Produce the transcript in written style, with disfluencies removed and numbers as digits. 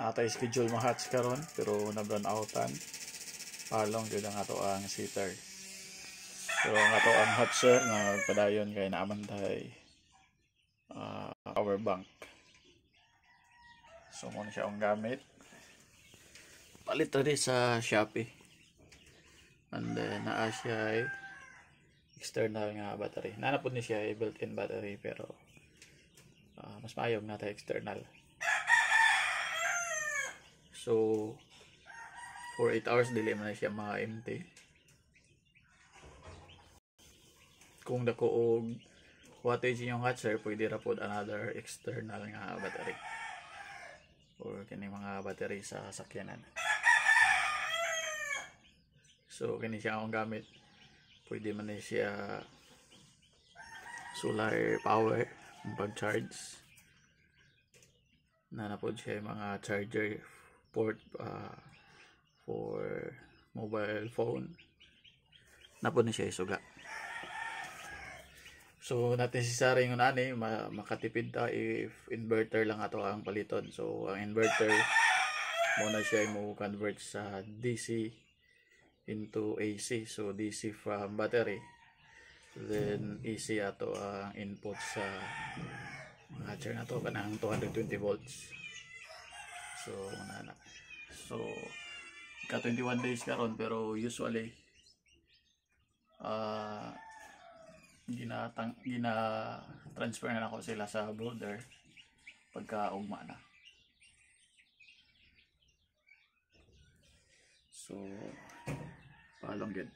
natay schedule ma-hatch karon pero na-burn outan. Palong gyud ang ato ang sitter. So ang ato ang hatcher na padayon kay naamantay power bank. So mo siya ang gamit. Palit rin sa Shopee. And then naa siya external nga battery. Nanapod ni siya built-in battery pero mas maayong nata external. So for 8 hours dili man siya ma-empty. Kung dako og wattage yung hatcher, pwede ra pod another external nga battery. Or kini mga battery sa sakyanan. So kini siya akong gamit. Pwede man siya solar power pag-charge. Nanapod siya yung mga charger port for mobile phone. Napod na siya isuga. So natin si Sara yung ani makatipid ta if inverter lang ato ang paliton. So ang inverter muna siya mo convert sa DC into AC. So DC from battery, then AC ato ang input sa hatcher na to kanang 220 volts. So na. So ka 21 days karon pero usually gina transfer na ako sila sa brother pagka ugma na. So palong gid.